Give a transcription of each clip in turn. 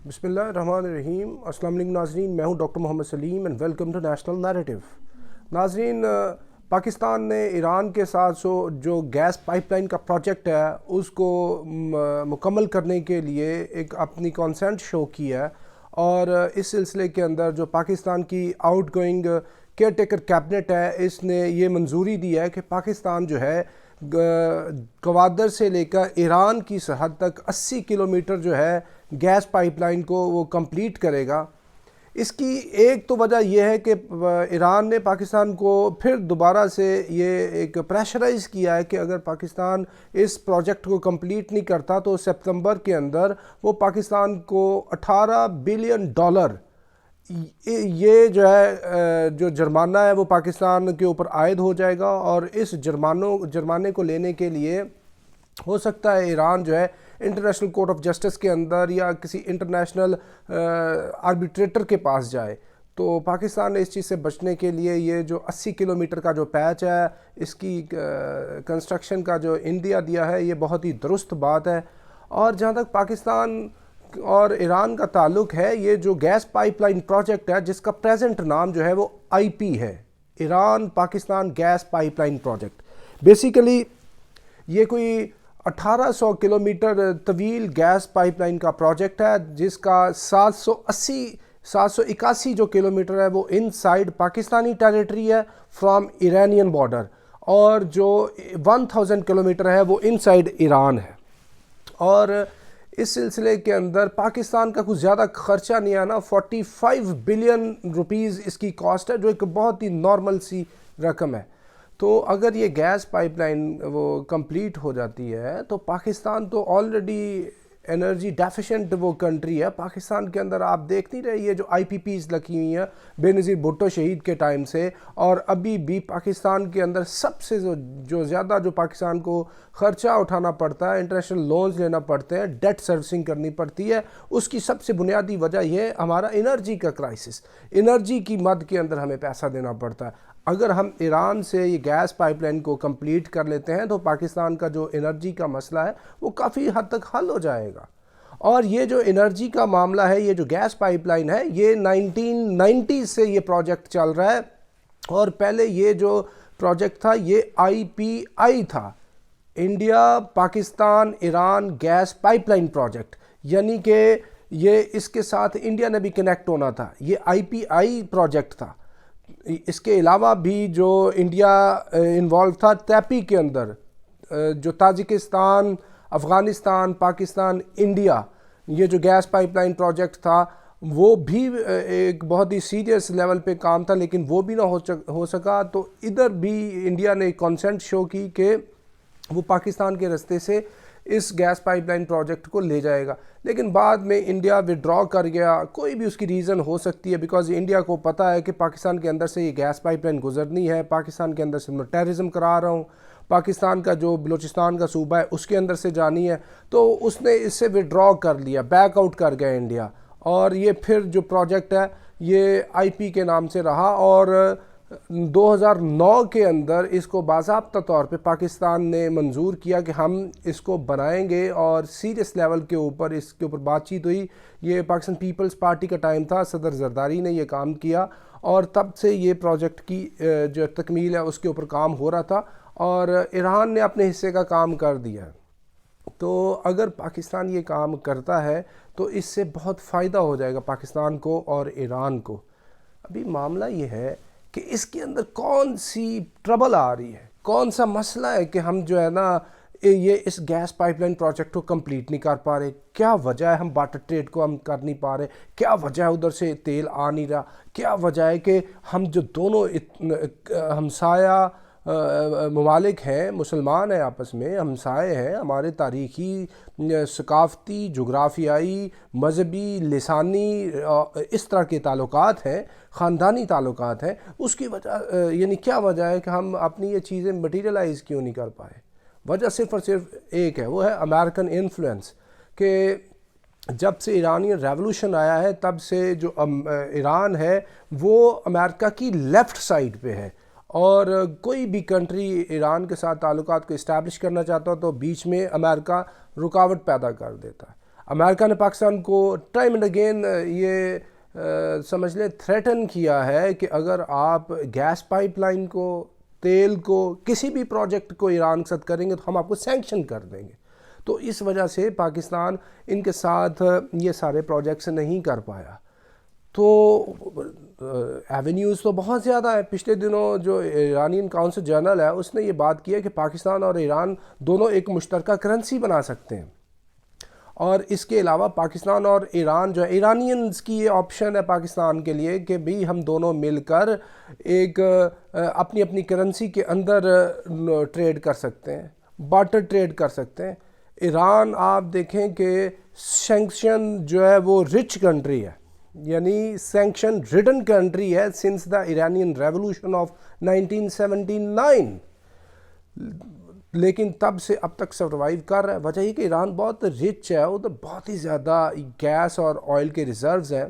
بسم اللہ الرحمن الرحیم۔ السلام علیکم ناظرین، میں ہوں doctor Muhammad Saleem and welcome to national narrative. ناظرین، پاکستان نے ایران کے ساتھ جو گیس پائپ لائن کا پروجیکٹ ہے اس کو مکمل کرنے کے لیے ایک اپنی کانسنٹ شو کی ہے، اور اس سلسلے کے اندر جو پاکستان کی out going care taker cabinet ہے اس نے یہ منظوری دی ہے کہ پاکستان جو ہے گوادر سے لے کر ایران کی سرحد تک 80 کلومیٹر جو ہے گیس پائپ لائن کو وہ کمپلیٹ کرے گا۔ اس کی ایک تو وجہ یہ ہے کہ ایران نے پاکستان کو پھر دوبارہ سے یہ ایک پریشرائز کیا ہے کہ اگر پاکستان اس پروجیکٹ کو کمپلیٹ نہیں کرتا تو سپتمبر کے اندر وہ پاکستان کو $18 بلین یہ جو ہے جو جرمانہ ہے وہ پاکستان کے اوپر عائد ہو جائے گا، اور اس جرمانے کو لینے کے لیے ہو سکتا ہے ایران جو ہے انٹرنیشنل کورٹ آف جسٹس کے اندر یا کسی انٹرنیشنل آربیٹریٹر کے پاس جائے۔ تو پاکستان نے اس چیز سے بچنے کے لیے یہ جو 80 کلومیٹر کا جو پیچ ہے اس کی کنسٹرکشن کا جو اندیا دیا ہے یہ بہت ہی درست بات ہے۔ اور جہاں تک پاکستان اور ایران کا تعلق ہے، یہ جو گیس پائپ لائن پروجیکٹ ہے جس کا پریزنٹ نام جو ہے وہ IP ہے، Iran Pakistan gas pipe line project, basically یہ کوئی 1800 کلومیٹر طویل گیس پائپ لائن کا پروجیکٹ ہے جس کا 781 جو کلومیٹر ہے وہ ان سائڈ پاکستانی ٹیریٹری ہے فرام ایرانین بارڈر، اور جو 1000 کلومیٹر ہے وہ ان سائڈ ایران ہے۔ اور اس سلسلے کے اندر پاکستان کا کچھ زیادہ خرچہ نہیں آنا، 45 بلین روپیز اس کی کاسٹ ہے، جو ایک بہت ہی نارمل سی رقم ہے۔ تو اگر یہ گیس پائپ لائن وہ کمپلیٹ ہو جاتی ہے تو پاکستان تو آلریڈی انرجی ڈیفیشنٹ وہ کنٹری ہے۔ پاکستان کے اندر آپ دیکھ نہیں رہے یہ جو IPPs لگی ہوئی ہیں بے نظیر بھٹو شہید کے ٹائم سے، اور ابھی بھی پاکستان کے اندر سب سے جو زیادہ جو پاکستان کو خرچہ اٹھانا پڑتا ہے، انٹرنیشنل لونز لینا پڑتے ہیں، ڈیٹ سروسنگ کرنی پڑتی ہے، اس کی سب سے بنیادی وجہ یہ ہے ہمارا انرجی کا کرائسس، انرجی کی مد کے اندر ہمیں پیسہ دینا پڑتا ہے۔ اگر ہم ایران سے یہ گیس پائپ لائن کو کمپلیٹ کر لیتے ہیں تو پاکستان کا جو انرجی کا مسئلہ ہے وہ کافی حد تک حل ہو جائے گا۔ اور یہ جو انرجی کا معاملہ ہے، یہ جو گیس پائپ لائن ہے، یہ 1990 سے یہ پروجیکٹ چل رہا ہے، اور پہلے یہ جو پروجیکٹ تھا یہ IPI تھا، India Pakistan Iran gas pipe line project, یعنی کہ یہ اس کے ساتھ انڈیا نے بھی کنیکٹ ہونا تھا، یہ IPI پروجیکٹ تھا۔ اس کے علاوہ بھی جو انڈیا انوالو تھا تیپی کے اندر، جو تاجکستان، افغانستان، پاکستان، انڈیا، یہ جو گیس پائپ لائن پروجیکٹ تھا وہ بھی ایک بہت ہی سیریس لیول پہ کام تھا، لیکن وہ بھی نہ ہو سکا۔ تو ادھر بھی انڈیا نے کانسنٹ شو کی کہ وہ پاکستان کے رستے سے اس گیس پائپ لائن پروجیکٹ کو لے جائے گا، لیکن بعد میں انڈیا وڈرا کر گیا۔ کوئی بھی اس کی ریزن ہو سکتی ہے، بیکاز انڈیا کو پتہ ہے کہ پاکستان کے اندر سے یہ گیس پائپ لائن گزرنی ہے، پاکستان کے اندر سے میں ٹیررزم کرا رہا ہوں، پاکستان کا جو بلوچستان کا صوبہ ہے اس کے اندر سے جانی ہے، تو اس نے اس سے وڈرا کر لیا، بیک آؤٹ کر گیا انڈیا، اور یہ پھر جو پروجیکٹ ہے یہ IP کے نام سے رہا، اور 2009 کے اندر اس کو باضابطہ طور پہ پاکستان نے منظور کیا کہ ہم اس کو بنائیں گے، اور سیریس لیول کے اوپر اس کے اوپر بات چیت ہوئی۔ یہ پاکستان پیپلز پارٹی کا ٹائم تھا، صدر زرداری نے یہ کام کیا، اور تب سے یہ پروجیکٹ کی جو تکمیل ہے اس کے اوپر کام ہو رہا تھا، اور ایران نے اپنے حصے کا کام کر دیا۔ تو اگر پاکستان یہ کام کرتا ہے تو اس سے بہت فائدہ ہو جائے گا پاکستان کو اور ایران کو۔ ابھی معاملہ یہ ہے کہ اس کے اندر کون سی ٹربل آ رہی ہے، کون سا مسئلہ ہے کہ ہم جو ہے نا یہ اس گیس پائپ لائن پروجیکٹ کو کمپلیٹ نہیں کر پا رہے؟ کیا وجہ ہے ہم بارٹر ٹریڈ کو ہم کر نہیں پا رہے؟ کیا وجہ ہے ادھر سے تیل آ نہیں رہا؟ کیا وجہ ہے کہ ہم جو دونوں ہمسایہ ممالک ہیں، مسلمان ہیں، آپس میں ہمسائے ہیں، ہمارے تاریخی، ثقافتی، جغرافیائی، مذہبی، لسانی اس طرح کے تعلقات ہیں، خاندانی تعلقات ہیں، اس کی وجہ یعنی کیا وجہ ہے کہ ہم اپنی یہ چیزیں مٹیریلائز کیوں نہیں کر پائے؟ وجہ صرف اور صرف ایک ہے، وہ ہے امریکن انفلوئنس، کہ جب سے ایرانی ریولوشن آیا ہے تب سے جو ایران ہے وہ امریکہ کی لیفٹ سائڈ پہ ہے، اور کوئی بھی کنٹری ایران کے ساتھ تعلقات کو اسٹیبلش کرنا چاہتا ہو تو بیچ میں امریکہ رکاوٹ پیدا کر دیتا ہے۔ امریکہ نے پاکستان کو ٹائم اینڈ اگین یہ سمجھ لیں تھریٹن کیا ہے کہ اگر آپ گیس پائپ لائن کو، تیل کو، کسی بھی پروجیکٹ کو ایران کے ساتھ کریں گے تو ہم آپ کو سینکشن کر دیں گے. تو اس وجہ سے پاکستان ان کے ساتھ یہ سارے پروجیکٹس نہیں کر پایا. تو ایونیوز تو بہت زیادہ ہیں. پچھلے دنوں جو ایرانین کاؤنسل جنرل ہے اس نے یہ بات کی ہے کہ پاکستان اور ایران دونوں ایک مشترکہ کرنسی بنا سکتے ہیں. اور اس کے علاوہ پاکستان اور ایران جو ہے، ایرانینز کی یہ آپشن ہے پاکستان کے لیے کہ بھی ہم دونوں مل کر ایک اپنی اپنی کرنسی کے اندر ٹریڈ کر سکتے ہیں، بارٹر ٹریڈ کر سکتے ہیں. ایران آپ دیکھیں کہ سینکشن جو ہے وہ رچ کنٹری ہے، یعنی سینکشن ریڈن کنٹری ہے since the Iranian revolution of 1979، لیکن تب سے اب تک سروائیو کر رہا ہے. وجہ یہ کہ ایران بہت رچ ہے، ادھر بہت ہی زیادہ گیس اور آئل کے ریزروز ہیں.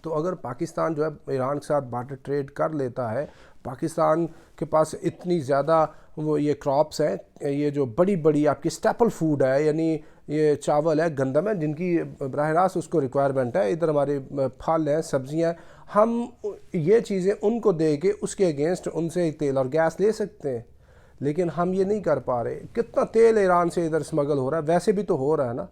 تو اگر پاکستان جو ہے ایران کے ساتھ بارٹر ٹریڈ کر لیتا ہے، پاکستان کے پاس اتنی زیادہ وہ یہ کراپس ہیں، یہ جو بڑی بڑی آپ کی سٹیپل فوڈ ہے، یعنی یہ چاول ہے، گندم ہے، جن کی براہ راست اس کو ریکوائرمنٹ ہے. ادھر ہمارے پھل ہیں، سبزیاں ہیں، ہم یہ چیزیں ان کو دے کے اس کے اگینسٹ ان سے تیل اور گیس لے سکتے ہیں، لیکن ہم یہ نہیں کر پا رہے. کتنا تیل ایران سے ادھر سمگل ہو رہا ہے، ویسے بھی تو ہو رہا ہے نا،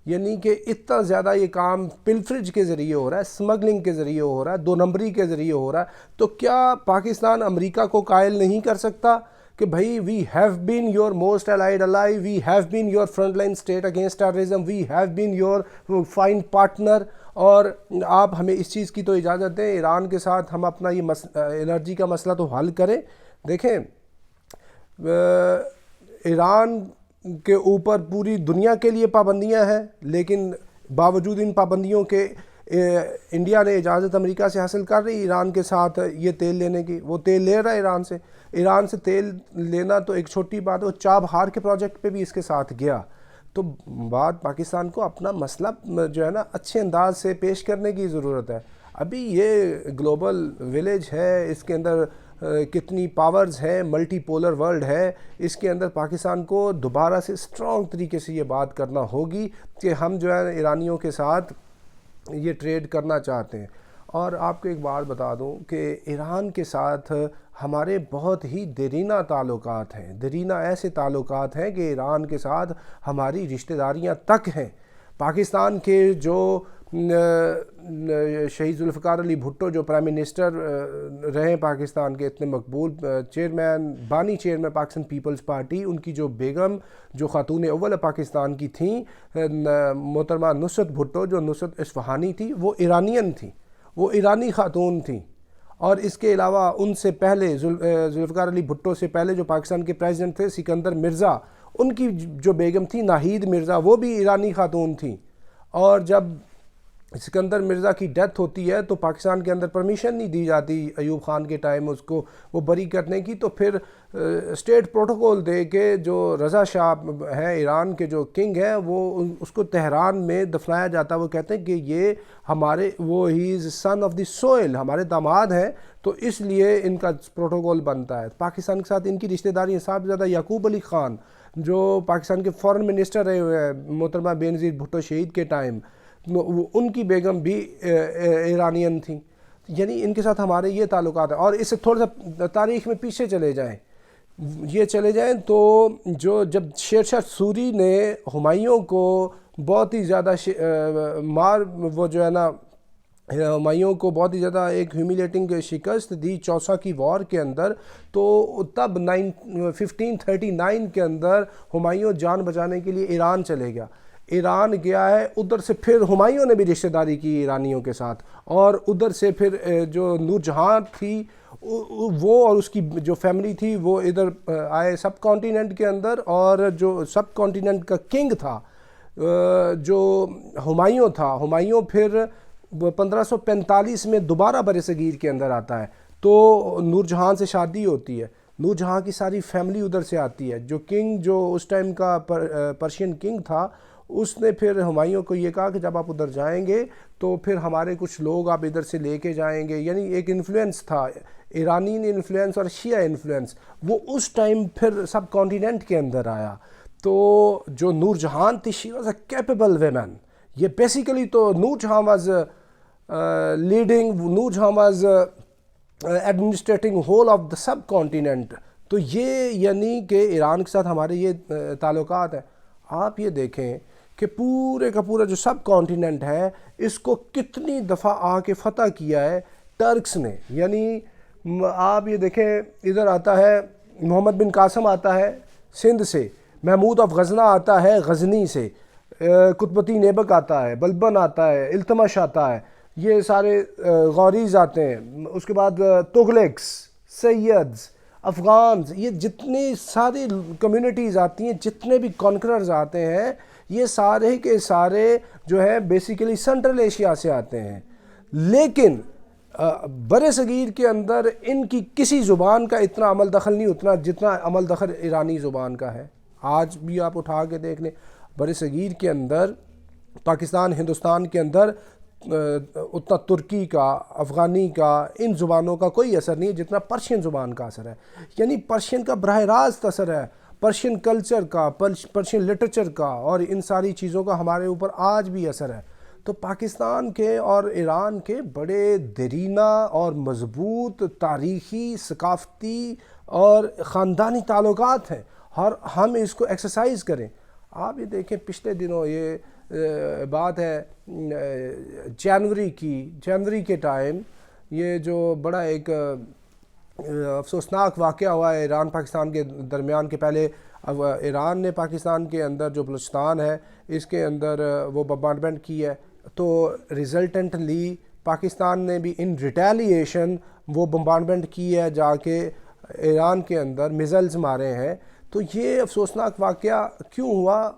یعنی کہ اتنا زیادہ یہ کام پلفریج کے ذریعے ہو رہا ہے، سمگلنگ کے ذریعے ہو رہا ہے، دو نمبری کے ذریعے ہو رہا ہے. تو کیا پاکستان امریکہ کو قائل نہیں کر سکتا کہ بھائی we have been your most allied ally, we have been your front line state against terrorism, we have been your fine partner, اور آپ ہمیں اس چیز کی تو اجازت دیں ایران کے ساتھ ہم اپنا یہ انرجی کا مسئلہ تو حل کریں. دیکھیں ایران کے اوپر پوری دنیا کے لیے پابندیاں ہیں، لیکن باوجود ان پابندیوں کے انڈیا نے اجازت امریکہ سے حاصل کر رہی ایران کے ساتھ یہ تیل لینے کی. وہ تیل لے رہا ہے ایران سے تیل لینا تو ایک چھوٹی بات ہے. وہ چابہار کے پروجیکٹ پہ بھی اس کے ساتھ گیا. تو بات پاکستان کو اپنا مسئلہ جو ہے نا اچھے انداز سے پیش کرنے کی ضرورت ہے. ابھی یہ گلوبل ولیج ہے، اس کے اندر کتنی پاورز ہیں، ملٹی پولر ورلڈ ہے، اس کے اندر پاکستان کو دوبارہ سے اسٹرانگ طریقے سے یہ بات کرنا ہوگی کہ ہم جو ہے ایرانیوں کے ساتھ یہ ٹریڈ کرنا چاہتے ہیں. اور آپ کو ایک بات بتا دوں کہ ایران کے ساتھ ہمارے بہت ہی دیرینہ تعلقات ہیں، دیرینہ ایسے تعلقات ہیں کہ ایران کے ساتھ ہماری رشتہ داریاں تک ہیں. پاکستان کے جو شہید ذوالفقار علی بھٹو جو پرائم منسٹر رہے پاکستان کے، اتنے مقبول چیئرمین، بانی چیئرمین پاکستان پیپلز پارٹی، ان کی جو بیگم جو خاتون اول پاکستان کی تھیں محترمہ نصرت بھٹو، جو نصرت اصفہانی تھی، وہ ایرانین تھیں، وہ ایرانی خاتون تھیں. اور اس کے علاوہ ان سے پہلے ذوالفقار علی بھٹو سے پہلے جو پاکستان کے پریزیڈنٹ تھے سکندر مرزا، ان کی جو بیگم تھی ناہید مرزا، وہ بھی ایرانی خاتون تھیں. اور جب سکندر مرزا کی ڈیتھ ہوتی ہے تو پاکستان کے اندر پرمیشن نہیں دی جاتی ایوب خان کے ٹائم اس کو وہ بری کرنے کی. تو پھر اسٹیٹ پروٹوکول دے کے جو رضا شاہ ہیں ایران کے جو کنگ ہیں، وہ اس کو تہران میں دفنایا جاتا. وہ کہتے ہیں کہ یہ ہمارے ہی از سن آف دی سوئل، ہمارے داماد ہیں، تو اس لیے ان کا پروٹوکول بنتا ہے. پاکستان کے ساتھ ان کی رشتہ داری سب سے زیادہ یعقوب علی خان جو پاکستان کے فورن منسٹر رہے ہوئے ہیں محترمہ بے نظیر بھٹو شہید کے ٹائم، ان کی بیگم بھی ایرانین تھیں. یعنی ان کے ساتھ ہمارے یہ تعلقات ہیں. اور اس سے تھوڑا سا تاریخ میں پیچھے چلے جائیں تو جب شیر شاہ سوری نے ہمایوں کو بہت ہی زیادہ وہ جو ہے نا ہمایوں کو بہت ہی زیادہ ایک ہیومیلیٹنگ شکست دی چوسا کی وار کے اندر، تو تب 1539 کے اندر ہمایوں جان بچانے کے لیے ایران چلے گیا. ایران گیا ہے، ادھر سے پھر ہمایوں نے بھی رشتہ داری کی ایرانیوں کے ساتھ، اور ادھر سے پھر جو نور جہاں تھی وہ اور اس کی جو فیملی تھی وہ ادھر آئے سب کانٹیننٹ کے اندر. اور جو سب کانٹیننٹ کا کنگ تھا جو ہمایوں تھا، ہمایوں پھر 1545 میں دوبارہ بر صغیر کے اندر آتا ہے. تو نور جہاں سے شادی ہوتی ہے، نور جہاں کی ساری فیملی ادھر سے آتی ہے. جو کنگ جو اس ٹائم کا پرشین کنگ تھا، اس نے پھر ہمایوں کو یہ کہا کہ جب آپ ادھر جائیں گے تو پھر ہمارے کچھ لوگ آپ ادھر سے لے کے جائیں گے. یعنی ایک انفلوئنس تھا، ایرانین انفلوئنس اور شیعہ انفلوئنس، وہ اس ٹائم پھر سب کانٹیننٹ کے اندر آیا. تو جو نور جہان تھی، she was a capable women, یہ بیسیکلی تو Noor Jahan was leading, Noor Jahan was administrating whole of the سب کانٹیننٹ. تو یہ یعنی کہ ایران کے ساتھ ہمارے یہ تعلقات ہیں. آپ یہ دیکھیں کہ پورے کا پورا جو سب کانٹیننٹ ہے اس کو کتنی دفعہ آ کے فتح کیا ہے ٹرکس نے. یعنی آپ یہ دیکھیں ادھر آتا ہے محمد بن قاسم آتا ہے سندھ سے، محمود آف غزنہ آتا ہے غزنی سے، قطبالدین ایبک آتا ہے، بلبن آتا ہے، التمش آتا ہے، یہ سارے غوریز آتے ہیں. اس کے بعد تغلقس، سیدز، افغانز، یہ جتنی ساری کمیونٹیز آتی ہیں، جتنے بھی کانکررز آتے ہیں، یہ سارے کے سارے جو ہے بیسیکلی سینٹرل ایشیا سے آتے ہیں. لیکن بر صغیر کے اندر ان کی کسی زبان کا اتنا عمل دخل نہیں اتنا جتنا عمل دخل ایرانی زبان کا ہے. آج بھی آپ اٹھا کے دیکھ لیں بر صغیر کے اندر، پاکستان ہندوستان کے اندر اتنا ترکی کا، افغانی کا، ان زبانوں کا کوئی اثر نہیں ہے جتنا پرشین زبان کا اثر ہے. یعنی پرشین کا براہ راست اثر ہے، پرشین کلچر کا، پرشین لٹریچر کا، اور ان ساری چیزوں کا ہمارے اوپر آج بھی اثر ہے. تو پاکستان کے اور ایران کے بڑے دیرینہ اور مضبوط تاریخی، ثقافتی اور خاندانی تعلقات ہیں، اور ہم اس کو ایکسرسائز کریں. آپ یہ دیکھیں پچھلے دنوں یہ بات ہے جنوری کے ٹائم، یہ جو بڑا ایک افسوسناک واقعہ ہوا ہے ایران پاکستان کے درمیان کے پہلے ایران نے پاکستان کے اندر جو بلوچستان ہے اس کے اندر وہ بمبارڈمنٹ کی ہے، تو ریزلٹنٹلی پاکستان نے بھی ان ریٹیلیشن وہ بمبارڈمنٹ کی ہے، جا کے ایران کے اندر میزائلز مارے ہیں. تو یہ افسوسناک واقعہ کیوں ہوا؟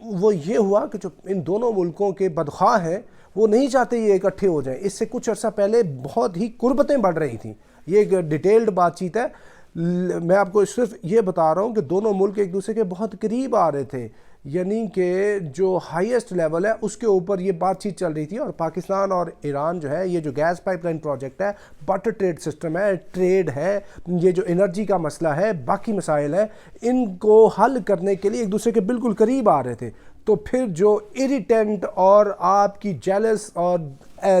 وہ یہ ہوا کہ جو ان دونوں ملکوں کے بدخواہ ہیں وہ نہیں چاہتے یہ اکٹھے ہو جائیں. اس سے کچھ عرصہ پہلے بہت ہی قربتیں بڑھ رہی تھیں. یہ ایک ڈیٹیلڈ بات چیت ہے، میں آپ کو صرف یہ بتا رہا ہوں کہ دونوں ملک ایک دوسرے کے بہت قریب آ رہے تھے. یعنی کہ جو ہائیسٹ لیول ہے اس کے اوپر یہ بات چیت چل رہی تھی. اور پاکستان اور ایران جو ہے، یہ جو گیس پائپ لائن پروجیکٹ ہے، بٹر ٹریڈ سسٹم ہے، ٹریڈ ہے، یہ جو انرجی کا مسئلہ ہے، باقی مسائل ہیں، ان کو حل کرنے کے لیے ایک دوسرے کے بالکل قریب آ رہے تھے. تو پھر جو اریٹنٹ اور آپ کی جیلس اور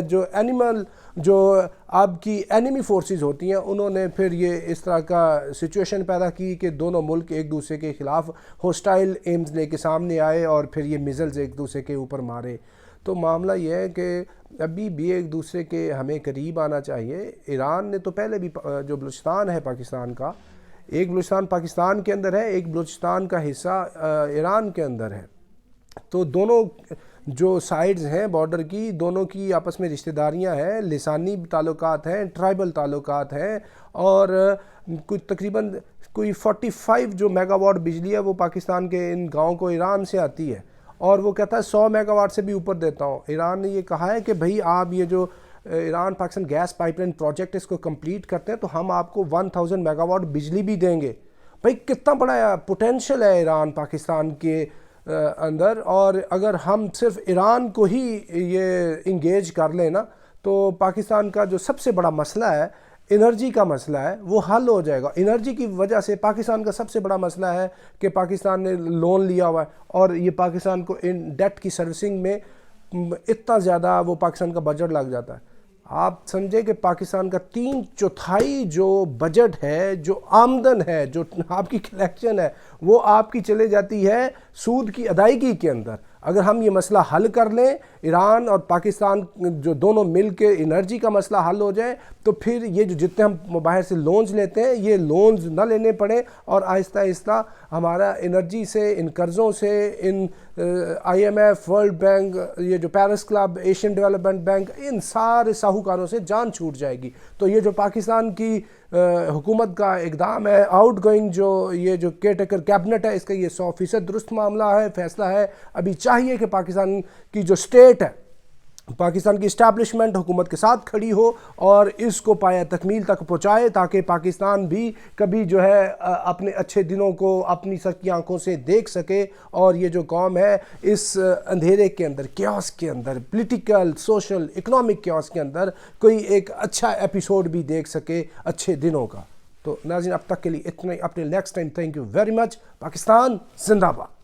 جو اینیمل جو آپ کی اینیمی فورسز ہوتی ہیں، انہوں نے پھر یہ اس طرح کا سچویشن پیدا کی کہ دونوں ملک ایک دوسرے کے خلاف ہوسٹائل ایمز لے کے سامنے آئے اور پھر یہ میزلز ایک دوسرے کے اوپر مارے. تو معاملہ یہ ہے کہ ابھی بھی ایک دوسرے کے ہمیں قریب آنا چاہیے. ایران نے تو پہلے بھی جو بلوچستان ہے پاکستان کا، ایک بلوچستان پاکستان کے اندر ہے، ایک بلوچستان کا حصہ ایران کے اندر ہے. تو دونوں جو سائڈز ہیں بارڈر کی، دونوں کی آپس میں رشتہ داریاں ہیں، لسانی تعلقات ہیں، ٹرائبل تعلقات ہیں، اور تقریباً کوئی 45 جو میگا واٹ بجلی ہے وہ پاکستان کے ان گاؤں کو ایران سے آتی ہے، اور وہ کہتا ہے 100 میگا واٹ سے بھی اوپر دیتا ہوں. ایران نے یہ کہا ہے کہ بھئی آپ یہ جو Iran Pakistan gas pipe line project اس کو کمپلیٹ کرتے ہیں تو ہم آپ کو 1000 میگا واٹ بجلی بھی دیں گے. بھئی کتنا بڑا پوٹینشل ہے ایران پاکستان کے اندر. اور اگر ہم صرف ایران کو ہی یہ انگیج کر لیں نا، تو پاکستان کا جو سب سے بڑا مسئلہ ہے، انرجی کا مسئلہ ہے، وہ حل ہو جائے گا. انرجی کی وجہ سے پاکستان کا سب سے بڑا مسئلہ ہے کہ پاکستان نے لون لیا ہوا ہے، اور یہ پاکستان کو ان ڈیٹ کی سروسنگ میں اتنا زیادہ وہ پاکستان کا بجٹ لگ جاتا ہے. آپ سمجھیں کہ پاکستان کا 3/4 جو بجٹ ہے، جو آمدن ہے، جو آپ کی کلیکشن ہے، وہ آپ کی چلے جاتی ہے سود کی ادائیگی کے اندر. اگر ہم یہ مسئلہ حل کر لیں، ایران اور پاکستان جو دونوں مل کے انرجی کا مسئلہ حل ہو جائے، تو پھر یہ جو جتنے ہم باہر سے لونز لیتے ہیں یہ لونز نہ لینے پڑیں، اور آہستہ آہستہ ہمارا انرجی سے، ان قرضوں سے، ان IMF، ورلڈ بینک، یہ جو Paris Club, Asian Development Bank, ان سارے ساہوکاروں سے جان چھوٹ جائے گی. تو یہ جو پاکستان کی حکومت کا اقدام ہے، آؤٹ گوئنگ جو یہ جو کیئر ٹیکر کیبنٹ ہے، اس کا یہ 100% درست معاملہ ہے، فیصلہ ہے. ابھی چاہیے کہ پاکستان کی جو سٹیٹ ہے، پاکستان کی اسٹیبلشمنٹ حکومت کے ساتھ کھڑی ہو اور اس کو پایہ تکمیل تک پہنچائے، تاکہ پاکستان بھی کبھی جو ہے اپنے اچھے دنوں کو اپنی سکی آنکھوں سے دیکھ سکے، اور یہ جو قوم ہے اس اندھیرے کے اندر، کیوس کے اندر، پولیٹیکل، سوشل، اکنامک کیوس کے اندر کوئی ایک اچھا ایپیسوڈ بھی دیکھ سکے اچھے دنوں کا. تو ناظرین اب تک کے لیے اتنا ہی. Up till next time, thank you very much. Pakistan زندہ باد.